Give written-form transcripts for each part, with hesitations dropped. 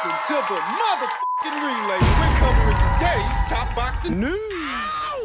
Welcome to the motherfucking relay. We're covering today's top boxing news.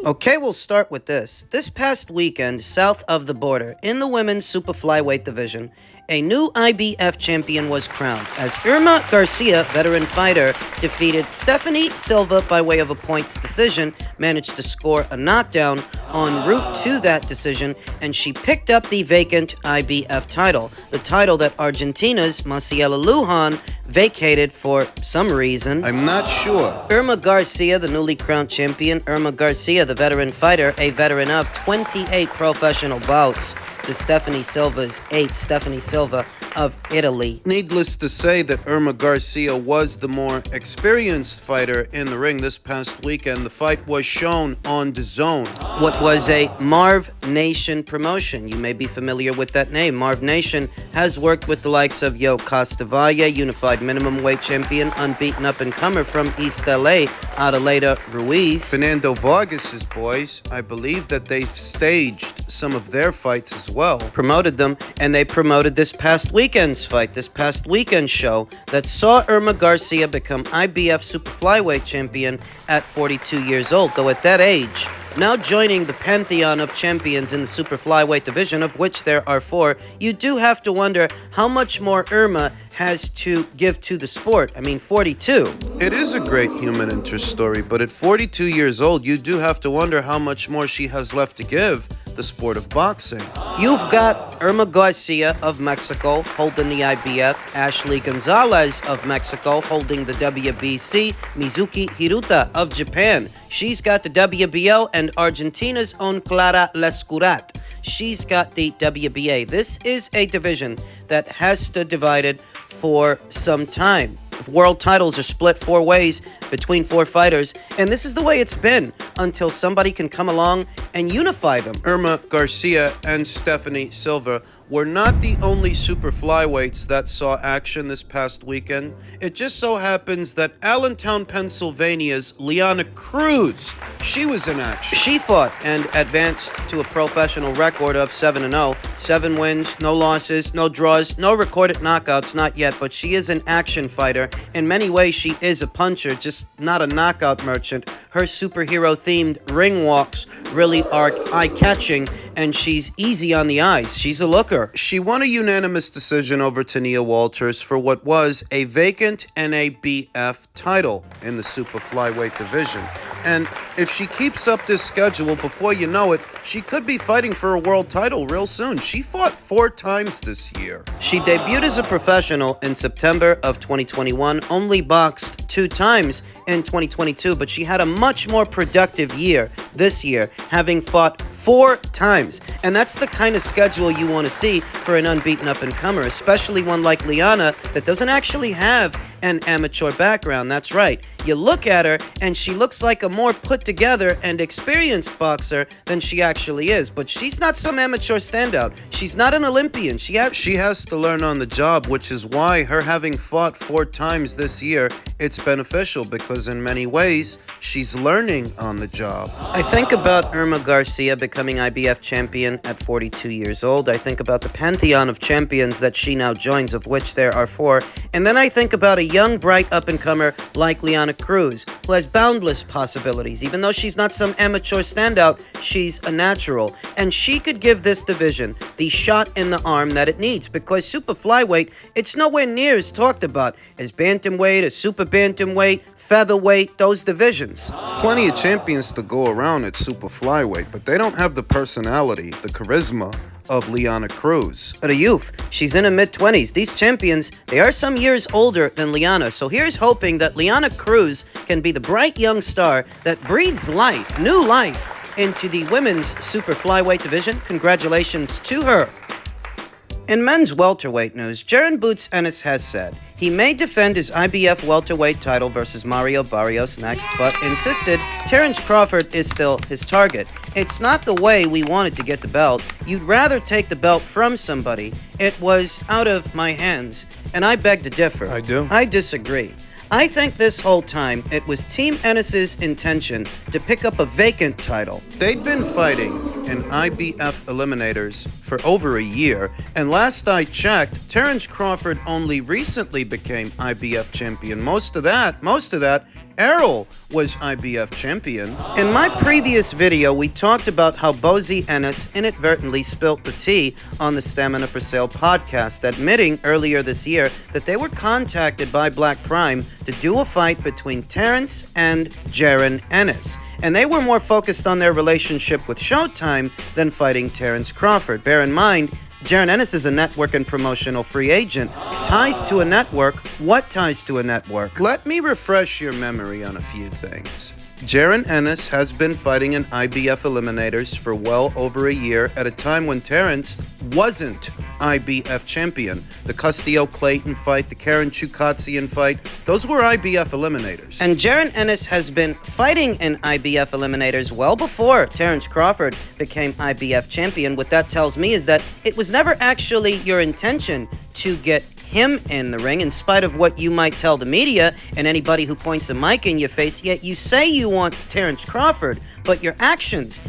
Okay, we'll start with this. This past weekend, south of the border, in the women's super flyweight division, a new IBF champion was crowned as Irma Garcia, veteran fighter, defeated Stephanie Silva by way of a points decision, managed to score a knockdown en route to that decision, and she picked up the vacant IBF title, the title that Argentina's Maciela Lujan vacated for some reason. I'm not sure. Irma Garcia, the newly crowned champion. Irma Garcia, the veteran fighter, a veteran of 28 professional bouts to Stephanie Silva's 8. Stephanie Silva of Italy. Needless to say that Irma Garcia was the more experienced fighter in the ring this past weekend. The fight was shown on DAZN. What was a Marv Nation promotion. You may be familiar with that name. Marv Nation has worked with the likes of Yo Costa Valle, unified minimum weight champion, unbeaten up-and-comer from East LA, Adelaida Ruiz. Fernando Vargas's boys, I believe that they've staged some of their fights as well. Promoted them, and they promoted this past weekend's fight, this past weekend show that saw Irma Garcia become IBF super flyweight champion at 42 years old, though at that age, now joining the pantheon of champions in the super flyweight division, of which there are 4, you do have to wonder how much more Irma has to give to the sport. I mean, 42. It is a great human interest story, but at 42 years old, you do have to wonder how much more she has left to give the sport of boxing. You've got Irma Garcia of Mexico holding the IBF, Ashley Gonzalez of Mexico holding the WBC, Mizuki Hiruta of Japan. She's got the WBO, and Argentina's own Clara Lescurat. She's got the WBA. This is a division that has stood divided for some time. World titles are split 4 ways between 4 fighters, and this is the way it's been until somebody can come along and unify them. Irma Garcia and Stephanie Silva were not the only super flyweights that saw action this past weekend. It just so happens that Allentown, Pennsylvania's Lyanna Cruz, she was in action. She fought and advanced to a professional record of 7-0. 7 wins, no losses, no draws, no recorded knockouts, not yet, but she is an action fighter. In many ways, she is a puncher, just not a knockout merchant. Her superhero-themed ring walks really are eye-catching, and she's easy on the eyes. She's a looker. She won a unanimous decision over Tania Walters for what was a vacant NABF title in the super flyweight division. And if she keeps up this schedule, before you know it, she could be fighting for a world title real soon. She fought 4 times this year. She debuted as a professional in September of 2021, only boxed 2 times in 2022, but she had a much more productive year this year, having fought 4 times. And that's the kind of schedule you want to see for an unbeaten up-and-comer, especially one like Lyanna that doesn't actually have an amateur background. That's right. You look at her, and she looks like a more put-together and experienced boxer than she actually is. But she's not some amateur standout. She's not an Olympian. She has to learn on the job, which is why her having fought 4 times this year, it's beneficial, because in many ways, she's learning on the job. I think about Irma Garcia becoming IBF champion at 42 years old. I think about the pantheon of champions that she now joins, of which there are 4. And then I think about a young, bright up-and-comer like Lyanna Cruz, who has boundless possibilities. Even though she's not some amateur standout, she's a natural. And she could give this division the shot in the arm that it needs, because super flyweight, it's nowhere near as talked about as bantamweight, as super bantamweight, featherweight, those divisions. There's plenty of champions to go around at super flyweight, but they don't have the personality, the charisma of Lyanna Cruz. But a youth. She's in her mid-20s. These champions, they are some years older than Lyanna. So here's hoping that Lyanna Cruz can be the bright young star that breathes life, new life, into the women's super flyweight division. Congratulations to her. In men's welterweight news, Jaron Ennis has said he may defend his IBF welterweight title versus Mario Barrios next, but insisted Terrence Crawford is still his target. It's not the way we wanted to get the belt. You'd rather take the belt from somebody. It was out of my hands, and I beg to differ. I do. I disagree. I think this whole time it was Team Ennis's intention to pick up a vacant title. They'd been fighting in IBF eliminators for over a year, and last I checked, Terence Crawford only recently became IBF champion. Most of that, Errol was IBF champion. In my previous video, we talked about how Jaron Ennis inadvertently spilt the tea on the Stamina for Sale podcast, admitting earlier this year that they were contacted by Black Prime to do a fight between Terence and Jaron Ennis. And they were more focused on their relationship with Showtime than fighting Terence Crawford. Bear in mind, Jaron Ennis is a network and promotional free agent. Ties to a network? What ties to a network? Let me refresh your memory on a few things. Jaron Ennis has been fighting in IBF eliminators for well over a year at a time when Terence wasn't IBF champion. The Castillo-Clayton fight, the Karen Chukatsian fight, those were IBF eliminators. And Jaron Ennis has been fighting in IBF eliminators well before Terence Crawford became IBF champion. What that tells me is that it was never actually your intention to get him in the ring, in spite of what you might tell the media and anybody who points a mic in your face. Yet you say you want Terence Crawford, but your actions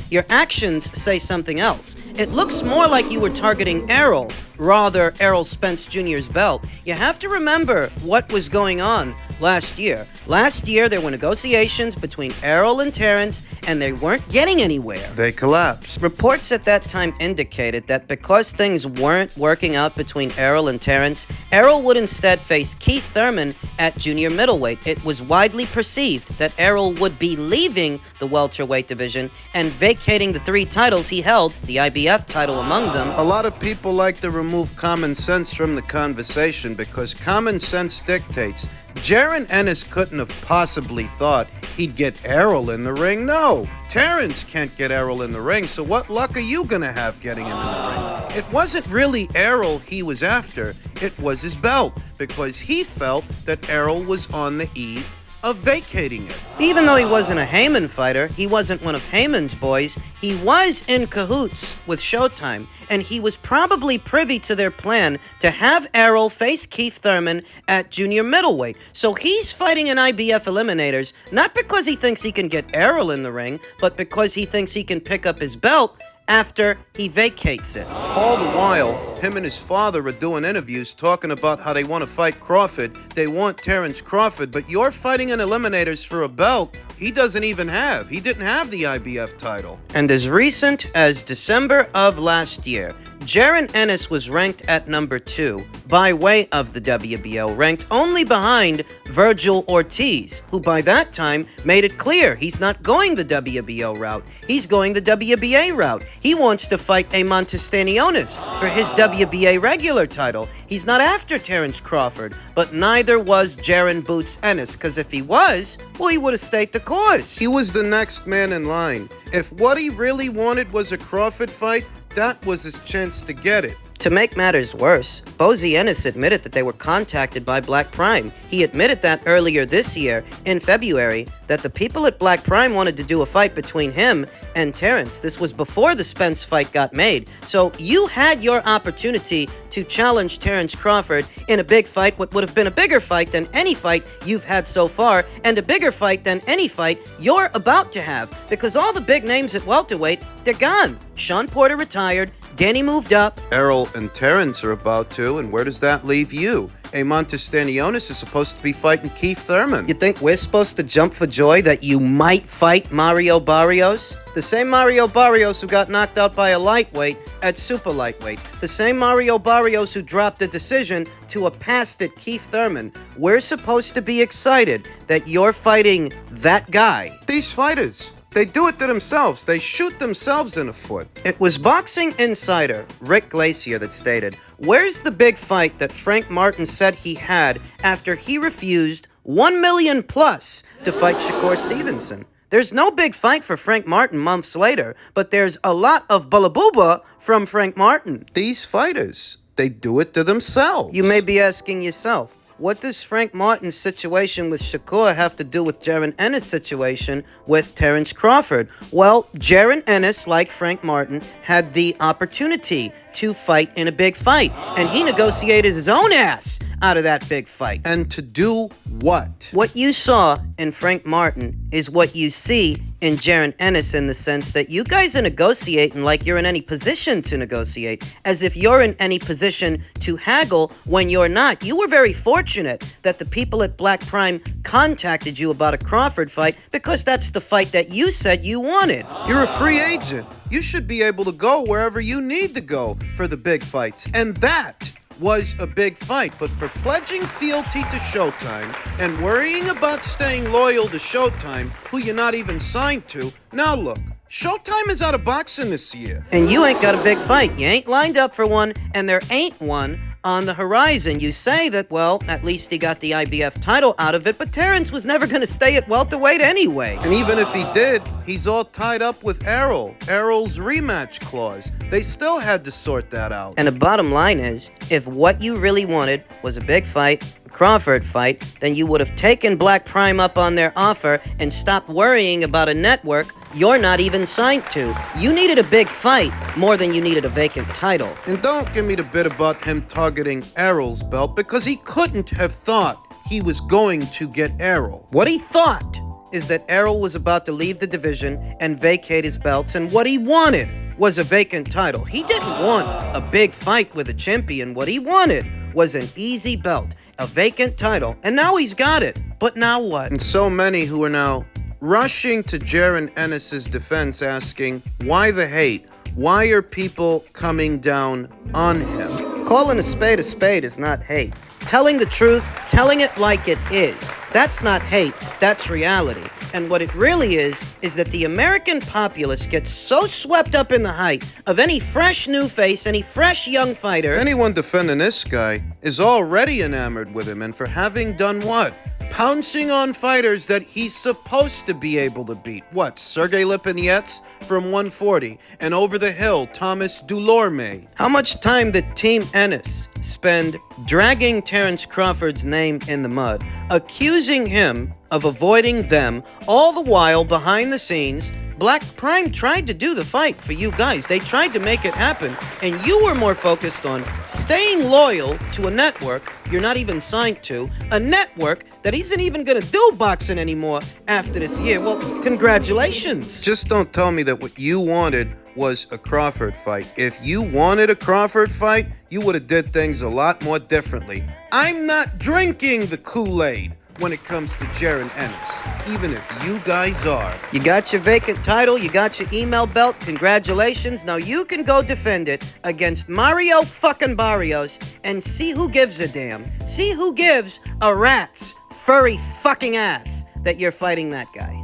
say something else. It looks more like you were targeting Errol, rather Errol Spence Jr.'s belt. You have to remember what was going on last year. Last year, there were negotiations between Errol and Terence, and they weren't getting anywhere. They collapsed. Reports at that time indicated that because things weren't working out between Errol and Terence, Errol would instead face Keith Thurman at junior middleweight. It was widely perceived that Errol would be leaving the welterweight division and vacating the 3 titles he held, the IBF title among them. A lot of people like to remove common sense from the conversation because common sense dictates. Jaron Ennis couldn't have possibly thought he'd get Errol in the ring. No, Terence can't get Errol in the ring, so what luck are you gonna have getting him in the ring? It wasn't really Errol he was after, it was his belt, because he felt that Errol was on the eve of vacating it. Even though he wasn't a Heyman fighter, he wasn't one of Heyman's boys, he was in cahoots with Showtime, and he was probably privy to their plan to have Errol face Keith Thurman at junior middleweight. So he's fighting in IBF eliminators, not because he thinks he can get Errol in the ring, but because he thinks he can pick up his belt after he vacates it. All the while, him and his father are doing interviews talking about how they want to fight Crawford. They want Terence Crawford, but you're fighting in eliminators for a belt he doesn't even have. He didn't have the IBF title. And as recent as December of last year, Jaron Ennis was ranked at number 2 by way of the WBO, ranked only behind Virgil Ortiz, who by that time made it clear he's not going the WBO route. He's going the WBA route. He wants to fight a Montestanionis for his WBA regular title. He's not after Terence Crawford, but neither was Jaron Boots Ennis, because if he was, well, he would have stayed the course. He was the next man in line. If what he really wanted was a Crawford fight, that was his chance to get it. To make matters worse, Jaron Ennis admitted that they were contacted by Black Prime. He admitted that earlier this year, in February, that the people at Black Prime wanted to do a fight between him and Terence. This was before the Spence fight got made. So you had your opportunity to challenge Terence Crawford in a big fight, what would have been a bigger fight than any fight you've had so far, and a bigger fight than any fight you're about to have, because all the big names at welterweight, they're gone. Sean Porter retired, Danny moved up. Errol and Terence are about to, and where does that leave you? A Montestanionis is supposed to be fighting Keith Thurman. You think we're supposed to jump for joy that you might fight Mario Barrios? The same Mario Barrios who got knocked out by a lightweight at super lightweight. The same Mario Barrios who dropped a decision to a past-it Keith Thurman. We're supposed to be excited that you're fighting that guy. These fighters, they do it to themselves. They shoot themselves in the foot. It was Boxing Insider Rick Glacier that stated, "Where's the big fight that Frank Martin said he had after he refused $1 million plus to fight Shakur Stevenson?" There's no big fight for Frank Martin months later, but there's a lot of balabuba from Frank Martin. These fighters, they do it to themselves. You may be asking yourself, what does Frank Martin's situation with Shakur have to do with Jaron Ennis' situation with Terence Crawford? Well, Jaron Ennis, like Frank Martin, had the opportunity to fight in a big fight, and he negotiated his own ass out of that big fight. And to do what? What you saw in Frank Martin is what you see in Jaron Ennis in the sense that you guys are negotiating like you're in any position to negotiate, as if you're in any position to haggle when you're not. You were very fortunate that the people at Black Prime contacted you about a Crawford fight because that's the fight that you said you wanted. You're a free agent. You should be able to go wherever you need to go for the big fights. And that was a big fight. But for pledging fealty to Showtime and worrying about staying loyal to Showtime, who you're not even signed to, now look, Showtime is out of boxing this year. And you ain't got a big fight. You ain't lined up for one, and there ain't one on the horizon. You say that, well, at least he got the IBF title out of it, but Terrence was never going to stay at welterweight anyway. And even if he did, he's all tied up with Errol. Errol's rematch clause. They still had to sort that out. And the bottom line is, if what you really wanted was a big fight, a Crawford fight, then you would have taken Black Prime up on their offer and stopped worrying about a network you're not even signed to. You needed a big fight more than you needed a vacant title. And don't give me the bit about him targeting Errol's belt, because he couldn't have thought he was going to get Errol. What he thought is that Errol was about to leave the division and vacate his belts, and what he wanted was a vacant title. He didn't want a big fight with a champion. What he wanted was an easy belt, a vacant title, and now he's got it. But now what? And so many who are now rushing to Jaron Ennis's defense, asking, why the hate? Why are people coming down on him? Calling a spade is not hate. Telling the truth, telling it like it is, that's not hate, that's reality. And what it really is that the American populace gets so swept up in the hype of any fresh new face, any fresh young fighter. Anyone defending this guy is already enamored with him, and for having done what? Pouncing on fighters that he's supposed to be able to beat. What, Sergey Lipinets from 140, and over the hill, Thomas Dulorme. How much time did Team Ennis spend dragging Terrence Crawford's name in the mud, accusing him of avoiding them, all the while behind the scenes? Black Prime tried to do the fight for you guys. They tried to make it happen, and you were more focused on staying loyal to a network you're not even signed to, a network that isn't even going to do boxing anymore after this year. Well, congratulations. Just don't tell me that what you wanted was a Crawford fight. If you wanted a Crawford fight, you would have did things a lot more differently. I'm not drinking the Kool-Aid when it comes to Jaron Ennis, even if you guys are. You got your vacant title, you got your email belt, congratulations. Now you can go defend it against Mario fucking Barrios and see who gives a damn. See who gives a rat's furry fucking ass that you're fighting that guy.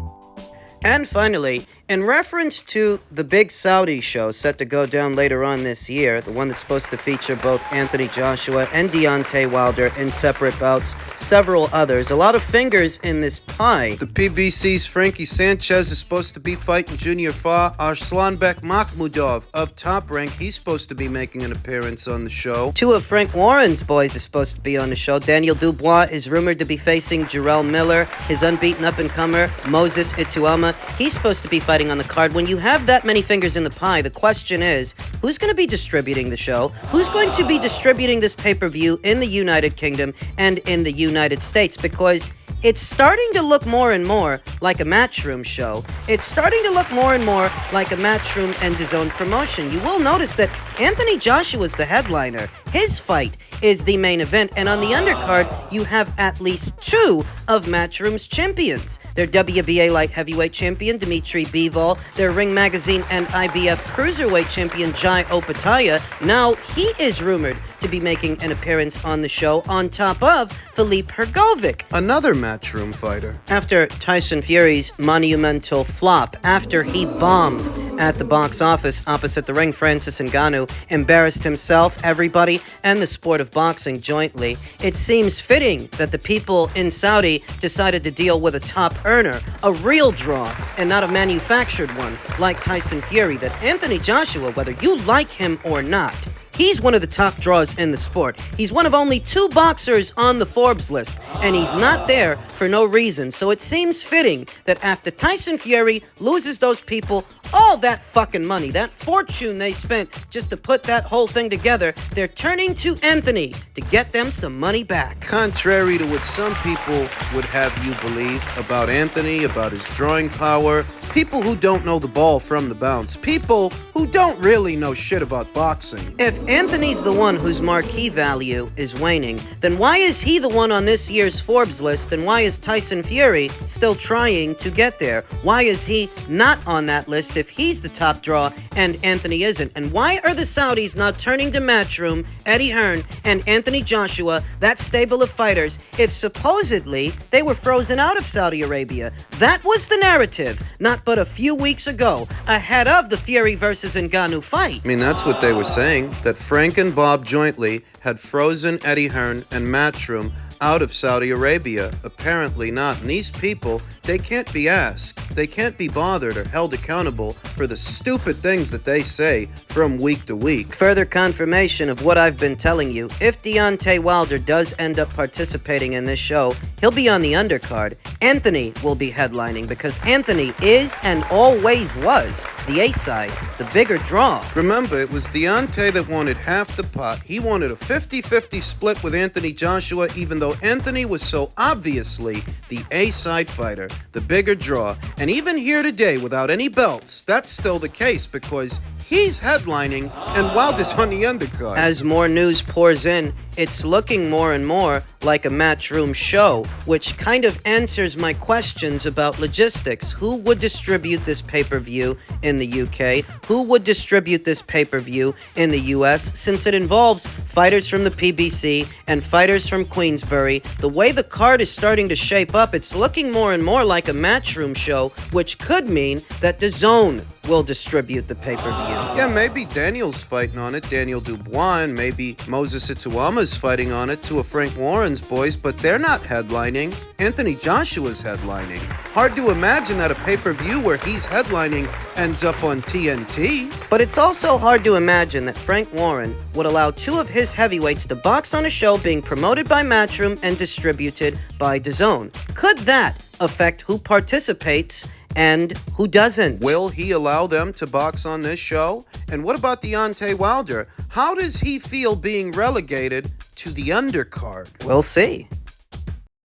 And finally, in reference to the big Saudi show set to go down later on this year, the one that's supposed to feature both Anthony Joshua and Deontay Wilder in separate bouts, several others, a lot of fingers in this pie. The PBC's Frankie Sanchez is supposed to be fighting Junior Fa. Arslanbek Makhmudov of Top Rank, he's supposed to be making an appearance on the show. Two of Frank Warren's boys are supposed to be on the show. Daniel Dubois is rumored to be facing Jarrell Miller. His unbeaten up-and-comer, Moses Ituama, he's supposed to be fighting on the card. When you have that many fingers in the pie, the question is, who's going to be distributing the show? Who's going to be distributing this pay-per-view in the United Kingdom and in the United States? Because it's starting to look more and more like a Matchroom show. It's starting to look more and more like a Matchroom and DAZN promotion. You will notice that Anthony Joshua's the headliner. His fight is the main event, and on the undercard, you have at least two of Matchroom's champions. Their WBA light heavyweight champion, Dmitry Bivol, their Ring Magazine and IBF cruiserweight champion, Jai Opataya. Now, he is rumored to be making an appearance on the show, on top of Philippe Hrgovic, another Matchroom fighter. After Tyson Fury's monumental flop, after he bombed at the box office opposite the ring, Francis Ngannou embarrassed himself, everybody, and the sport of boxing jointly. It seems fitting that the people in Saudi decided to deal with a top earner, a real draw, and not a manufactured one like Tyson Fury, that Anthony Joshua, whether you like him or not, he's one of the top draws in the sport. He's one of only two boxers on the Forbes list, and he's not there for no reason. So it seems fitting that after Tyson Fury loses those people all that fucking money, that fortune they spent just to put that whole thing together, they're turning to Anthony to get them some money back. Contrary to what some people would have you believe about Anthony, about his drawing power, People who don't know the ball from the bounce. People who don't really know shit about boxing. If Anthony's the one whose marquee value is waning, then why is he the one on this year's Forbes list, and why is Tyson Fury still trying to get there? Why is he not on that list if he's the top draw and Anthony isn't? And why are the Saudis not turning to Matchroom, Eddie Hearn, and Anthony Joshua, that stable of fighters, if supposedly they were frozen out of Saudi Arabia? That was the narrative, not but a few weeks ago, ahead of the Fury versus Ngannou fight. I mean, that's what they were saying, that Frank and Bob jointly had frozen Eddie Hearn and Matchroom out of Saudi Arabia. Apparently not. And these people, they can't be asked. They can't be bothered or held accountable for the stupid things that they say from week to week. Further confirmation of what I've been telling you, if Deontay Wilder does end up participating in this show, he'll be on the undercard. Anthony will be headlining because Anthony is and always was the A-side, the bigger draw. Remember, it was Deontay that wanted half the pot. He wanted a 50-50 split with Anthony Joshua, even though Anthony was so obviously the A-side fighter, the bigger draw. And even here today, without any belts, that's still the case because he's headlining and Wilder's on the undercard. As more news pours in, it's looking more and more like a Matchroom show, which kind of answers my questions about logistics. Who would distribute this pay-per-view in the UK? Who would distribute this pay-per-view in the US? Since it involves fighters from the PBC and fighters from Queensbury, the way the card is starting to shape up, it's looking more and more like a Matchroom show, which could mean that DAZN will distribute the pay-per-view. Yeah, maybe Daniel's fighting on it, Daniel Dubois, and maybe Moses Ituama's fighting on it, two of Frank Warren's boys, but they're not headlining. Anthony Joshua's headlining. Hard to imagine that a pay-per-view where he's headlining ends up on TNT. But it's also hard to imagine that Frank Warren would allow two of his heavyweights to box on a show being promoted by Matchroom and distributed by DAZN. Could that affect who participates and who doesn't? Will he allow them to box on this show? And what about Deontay Wilder? How does he feel being relegated to the undercard? We'll see.